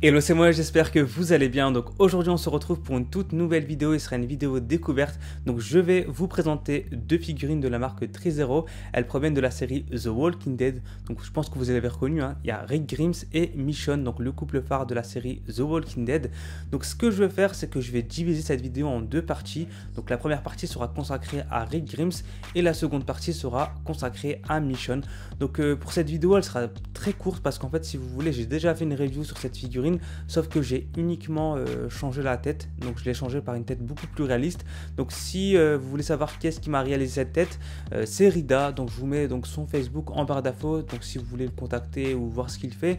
Hello, c'est moi, j'espère que vous allez bien. Donc aujourd'hui on se retrouve pour une toute nouvelle vidéo, il sera une vidéo découverte. Donc je vais vous présenter deux figurines de la marque Trizero. Elles proviennent de la série The Walking Dead. Donc je pense que vous les avez reconnues, hein. Il y a Rick Grimes et Michonne, donc le couple phare de la série The Walking Dead. Donc ce que je vais faire, c'est que je vais diviser cette vidéo en deux parties. Donc la première partie sera consacrée à Rick Grimes et la seconde partie sera consacrée à Michonne. Donc pour cette vidéo, elle sera très courte parce qu'en fait, si vous voulez, j'ai déjà fait une review sur cette figurine. Sauf que j'ai uniquement changé la tête, donc je l'ai changé par une tête beaucoup plus réaliste. Donc si vous voulez savoir qui est-ce qui m'a réalisé cette tête, c'est Rida. Donc je vous mets donc son Facebook en barre d'infos. Donc si vous voulez le contacter ou voir ce qu'il fait,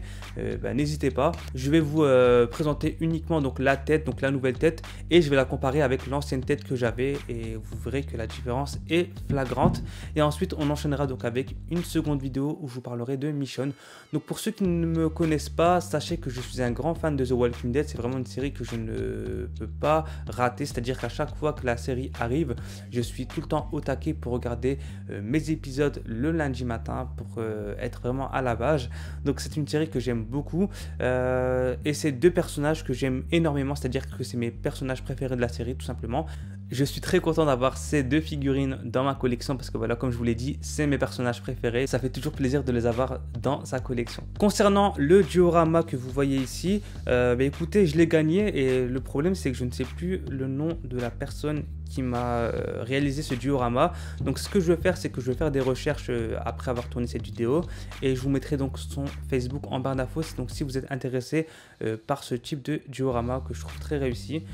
n'hésitez pas. Je vais vous présenter uniquement donc la tête, donc la nouvelle tête, et je vais la comparer avec l'ancienne tête que j'avais, et vous verrez que la différence est flagrante. Et ensuite on enchaînera donc avec une seconde vidéo où je vous parlerai de Michonne. Donc pour ceux qui ne me connaissent pas, sachez que je suis un grand fan de The Walking Dead. C'est vraiment une série que je ne peux pas rater, c'est-à-dire qu'à chaque fois que la série arrive, je suis tout le temps au taquet pour regarder mes épisodes le lundi matin pour être vraiment à la page. Donc c'est une série que j'aime beaucoup et c'est deux personnages que j'aime énormément, c'est-à-dire que c'est mes personnages préférés de la série tout simplement. Je suis très content d'avoir ces deux figurines dans ma collection parce que voilà, comme je vous l'ai dit, c'est mes personnages préférés. Ça fait toujours plaisir de les avoir dans sa collection. Concernant le diorama que vous voyez ici, écoutez, je l'ai gagné et le problème c'est que je ne sais plus le nom de la personne qui m'a réalisé ce diorama. Donc ce que je vais faire, c'est que je vais faire des recherches après avoir tourné cette vidéo et je vous mettrai donc son Facebook en barre d'infos. Donc si vous êtes intéressé par ce type de diorama que je trouve très réussi.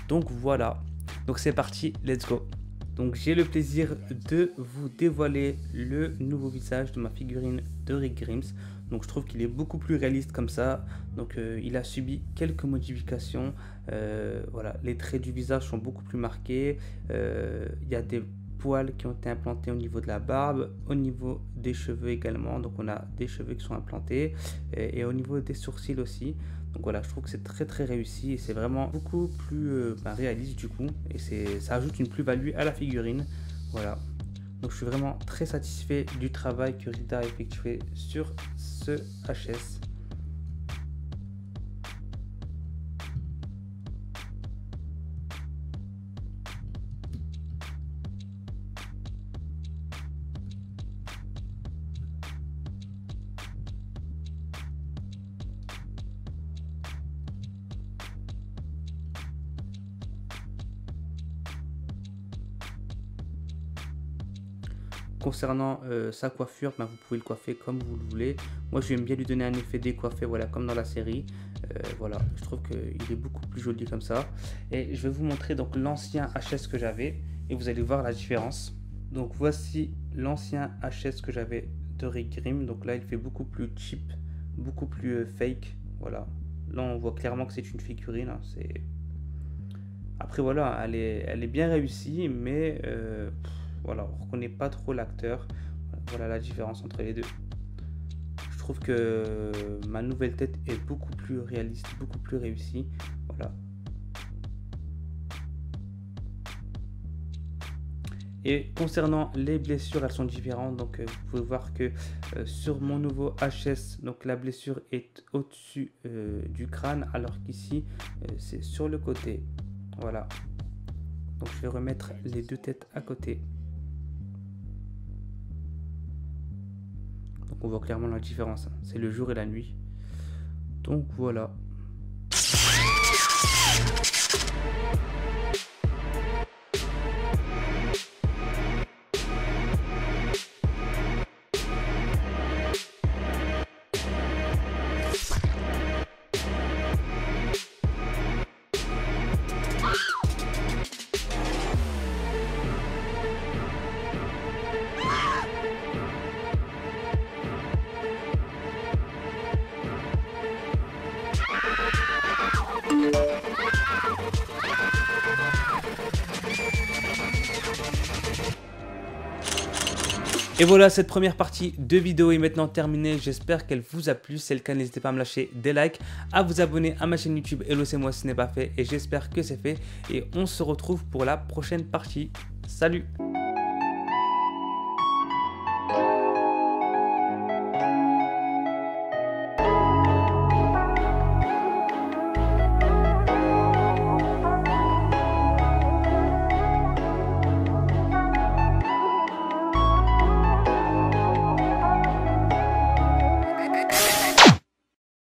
Donc voilà. Donc c'est parti, let's go. Donc j'ai le plaisir de vous dévoiler le nouveau visage de ma figurine de Rick Grimes. Donc je trouve qu'il est beaucoup plus réaliste comme ça. Donc il a subi quelques modifications. Voilà, les traits du visage sont beaucoup plus marqués. Il y a des poils qui ont été implantés au niveau de la barbe, au niveau des cheveux également. Donc on a des cheveux qui sont implantés et au niveau des sourcils aussi. Donc voilà, je trouve que c'est très réussi et c'est vraiment beaucoup plus réaliste du coup, et ça ajoute une plus-value à la figurine. Voilà, donc je suis vraiment très satisfait du travail que Rida a effectué sur ce HS. Concernant sa coiffure, vous pouvez le coiffer comme vous le voulez. Moi j'aime bien lui donner un effet décoiffé, voilà, comme dans la série. Voilà, je trouve qu'il est beaucoup plus joli comme ça. Et je vais vous montrer donc l'ancien HS que j'avais et vous allez voir la différence. Donc voici l'ancien HS que j'avais de Rick Grimes. Donc là il fait beaucoup plus cheap, beaucoup plus fake. Voilà, là on voit clairement que c'est une figurine, hein. Après voilà, elle est bien réussie, mais voilà, on ne reconnaît pas trop l'acteur. Voilà la différence entre les deux. Je trouve que ma nouvelle tête est beaucoup plus réaliste, beaucoup plus réussie. Voilà. Et concernant les blessures, elles sont différentes. Donc vous pouvez voir que sur mon nouveau HS, donc la blessure est au-dessus du crâne, alors qu'ici c'est sur le côté. Voilà. Donc je vais remettre les deux têtes à côté. Donc on voit clairement la différence, hein. C'est le jour et la nuit. Donc voilà. Et voilà, cette première partie de vidéo est maintenant terminée. J'espère qu'elle vous a plu. Si c'est le cas, n'hésitez pas à me lâcher des likes, à vous abonner à ma chaîne YouTube Hello c'est moi si ce n'est pas fait. Et j'espère que c'est fait. Et on se retrouve pour la prochaine partie. Salut!